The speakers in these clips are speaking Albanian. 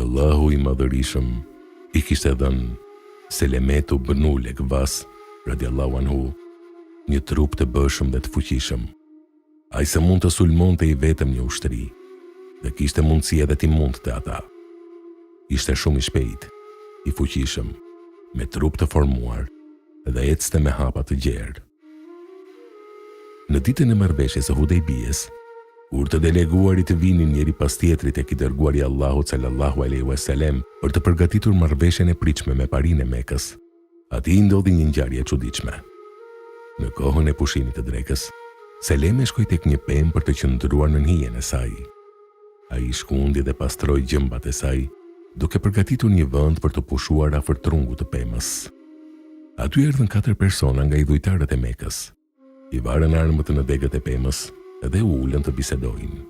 Allahu i madhërishëm i kishte dhënë Selemetu bënu Lekvas, radiallahu anhu, një trup të bëshëm dhe të fuqishëm. Ai se mund të sulmonte i vetëm një ushtri, dhe kishte mundësi edhe ti mund të ata. Ishte shumë i shpejt, i fuqishëm, me trup të formuar, dhe ecste me hapa të gjerë. Në ditën e marrëveshjes së Hudejbijes, kur të deleguarit të vinin njëri pas tjetrit e i dërguari Allahut sallallahu alaihi wasallam për të përgatitur marrëveshjen e pritshme me parinë e Mekës, atij ndodhi një ngjarje e çuditshme. Në kohën e pushimit të drekës, Seleme shkoi tek një pemë për të qëndruar në hijen e saj. Ai shkundi dhe pastroi gjëmbat e saj, duke përgatitur një vend për të pushuar afër trungut të pemës. Aty erdhën 4 persona nga idhujtarët e Mekës. I varën armët në degët e pemës dhe u ulën të bisedojnë.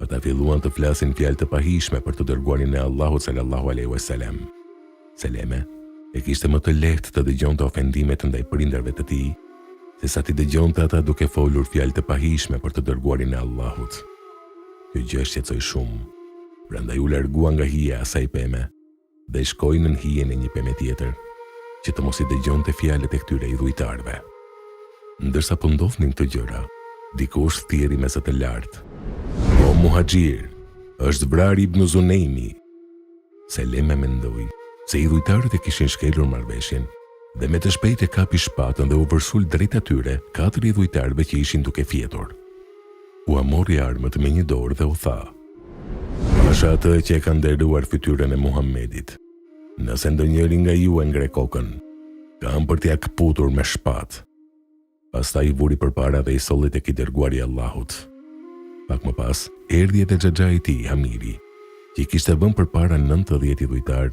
Ata filluan të flasin fjalë të pahishme për të dërguarin e Allahut sallallahu alaihi wasallam. Seleme e kishte më të lehtë të dëgjonte ofendimet ndaj prindërve të tij, sesa ti dëgjonte ata duke folur fjalë të pahishme për të dërguarin e Allahut. Kjo gjë shqetësoi shumë. Prandaj u largua nga hija e asaj peme dhe shkoi në hijen e një peme tjetër, që të mos i dëgjonte fjalët e këtyre idhujtarëve. Ndërsa po ndodhnin këto gjëra, dikush thirri me zë të lartë: "O muhaxhir, është vrarë Ibn Zunejmi." Seleme mendoi se idhujtarët e kishin shkelur marrëveshjen dhe me të shpejtë e kapi shpatën dhe u vërsul drejt atyre 4 idhujtarëve që ishin duke fjetur. U amori armët me një dorë dhe u tha: "Pasha atë që e ka nderuar fytyrën e Muhammedit, nëse ndonjëri nga ju e ngre kokën, kam për t'ia kputur me shpatë." Pastaj i vuri përpara dhe i solli tek i dërguari i Allahut. Pak më pas, erdhi edhe xhaxha i tij, Hamiri, që i kishte vënë përpara 90 idhujtar,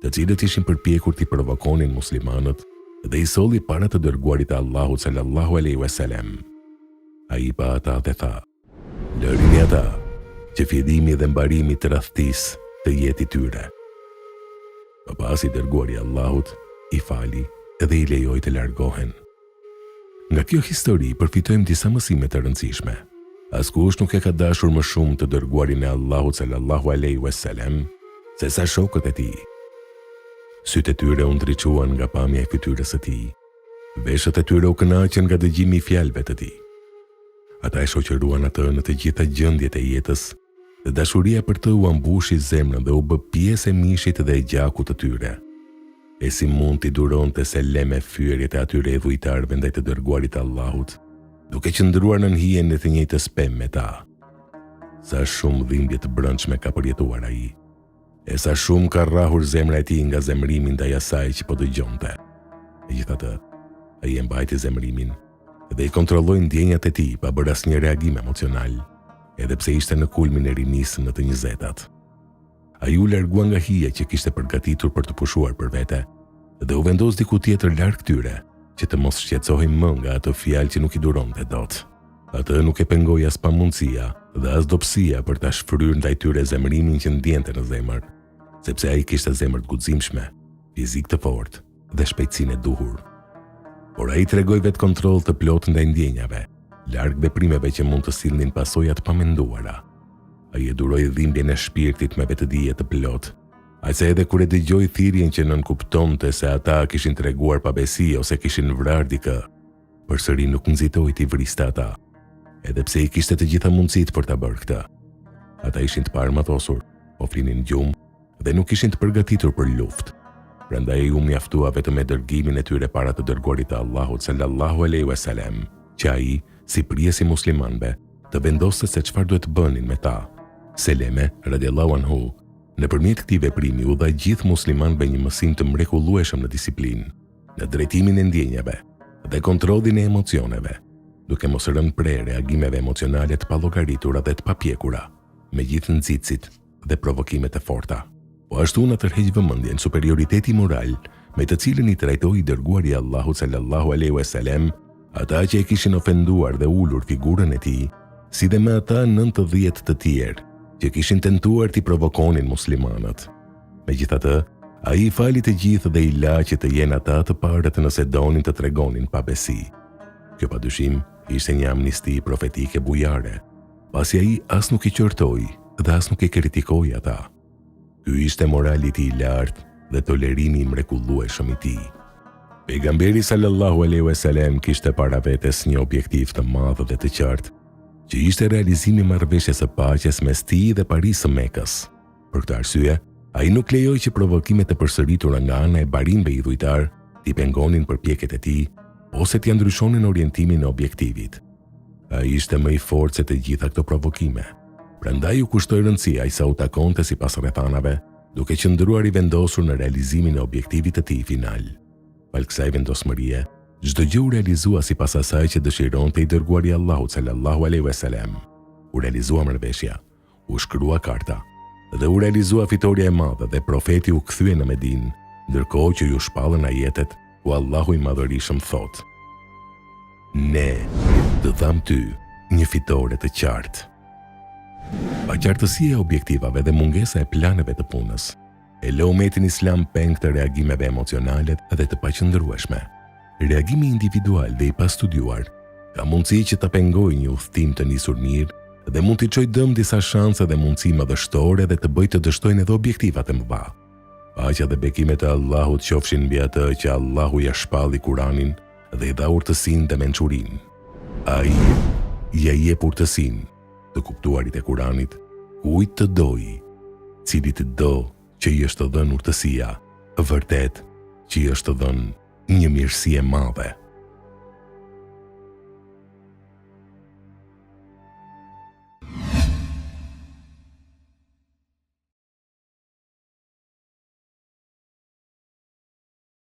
të cilët ishin përpjekur t'i provokonin muslimanët, dhe i solli para të dërguarit të Allahut sallallahu alaihi wasallam. Ai pa ata dhe tha: "Lërini ata, që fjedimi dhe mbarimi të radhtis të jetë i tyre." Pas i dërguari i Allahut i fali dhe i lejoi të largohen. Nga kjo histori përfitojmë disa mësime të rëndësishme. Askush nuk e ka dashur më shumë të dërguarin e Allahut sallallahu alaihi wasallam se sa shokët e tij. Sytë e tyre u ndriçuan nga pamja e fytyrës së tij. Veshët e tyre u kënaqën nga dëgjimi i fjalëve të tij. Ata e shoqëruan atë në të gjitha gjendjet e jetës, dhe dashuria për të u ambushi zemrën dhe u bë pjesë e mishit dhe e gjakut të tyre. E si mund t'i duronte Seleme fyerjet e atyre idhujtarëve ndaj të dërguarit Allahut, duke qëndruar në hijen e të njëjtës pemë me ta. Sa shumë dhimbje të brendshme ka përjetuar ai, e sa shumë ka rrahur zemra e tij nga zemrimi ndaj asaj që po dëgjonte. Megjithatë, ai e mbajti zemrimin dhe i kontrolloi ndjenjat e tij pa bërë asnjë reagim emocional, edhe pse ishte në kulmin e rinisë në të 20-tat. Ai u largua nga hija që kishte përgatitur për të pushuar për vete dhe u vendos diku tjetër larg tyre, që të mos shqetësohej më nga ato fjalë që nuk i duronte dot. Atë nuk e pengoi as pamundësia dhe as dobësia për ta shfryrë ndaj tyre zemrimin që ndjente në zemër, sepse ai kishte zemër të guximshme, fizik të fortë dhe shpejtësinë e duhur. Por ai tregoi vetë kontroll të plotë ndaj ndjenjave, larg veprimeve që mund të sillnin pasojat pa menduara. Ai e duroi dhimbjen e shpirtit me vetëdije të plotë, aqse edhe kur e dëgjoi thirrjen që nënkuptonte se ata kishin treguar pabesi ose kishin vrarë dikë, përsëri nuk nxitoi t'i vriste ata, edhe pse i kishte të gjitha mundësitë për ta bërë këtë. Ata ishin të parëmathosur, po flinin gjumë dhe nuk ishin të përgatitur për luftë. Prandaj u mjaftua vetëm me dërgimin e tyre para të dërguarit të Allahut sallallahu alaihi wasallam, që ai, si prijesi muslimanëve, të vendoste se çfarë duhet bënin me ta. Seleme, radiallahu anhu, nëpërmjet këtij veprimi u dha gjithë muslimanëve një mësim të mrekullueshëm në disiplinë, në drejtimin e ndjenjave dhe kontrollin e emocioneve, duke mos rënë pre reagimeve emocionale të pallogaritura dhe të papjekura, me gjithë nxitësit dhe provokimet e forta. Po ashtu na tërheq vëmendjen superioriteti moral me të cilën i trajtoi i dërguari i Allahut sallallahu alaihi wasallam ata që e kishin ofenduar dhe ulur figurën e tij, si dhe me ata 90 të tjerë që kishin tentuar t'i provokonin muslimanët. Megjithatë, ai i fali të gjithë dhe i la që të jenë ata të parët nëse donin të tregonin pabesi. Kjo padyshim ishte një amnisti profetike bujare, pasi ai as nuk i qortoi dhe as nuk i kritikoi ata. Ky Ky ishte morali i tij i lartë dhe tolerimi i mrekullueshëm i tij. Pejgamberi sallallahu alaihi wasallam kishte para vetes një objektiv të madh dhe të qartë, që ishte realizimi i marrëveshjes së paqes mes tij dhe Parisë së Mekës. Për këtë arsye, ai nuk lejoi që provokimet e përsëritura nga ana e barinëve idhujtar t'i pengonin përpjekjet e tij ose t'i ndryshonin orientimin e objektivit. Ai ishte më i fortë se të gjitha këto provokime. Prandaj u kushtoi rëndësi ai sa u takonte sipas rrethanave, duke qëndruar i vendosur në realizimin e objektivit të tij final. Pal kësaj vendosmërie, çdo gjë u realizua sipas asaj që dëshironte i dërguari i Allahut sallallahu alaihi wasallam. U realizua marrëveshja, u shkrua karta dhe u realizua fitoria e madhe dhe profeti u kthye në Medinë, ndërkohë që ju shpallën ajetet ku Allahu i Madhërisëm thotë: Ne të dham ty një fitore të qartë. Paqartësia e objektivave dhe mungesa e planeve të punës e lë umetin islam peng të reagimeve emocionale dhe të paqëndrueshme. Reagimi individual dhe i pastudiuar ka mundësi që të pengojë një udhtim të nisur mirë dhe mund t'i çojë dëm disa shanse dhe mundësi madhështore dhe të bëjë të dështojnë edhe objektivat e mëdha. Paqja dhe bekimet e Allahut qofshin mbi atë që Allahu ja shpalli Kur'anin dhe i dha urtësinë dhe mençurinë. Ai ja jep urtësinë të kuptuarit e Kur'anit kujt të dojë, cili të do që i është dhënë urtësia, vërtet që i është dhënë një mirësi e madhe.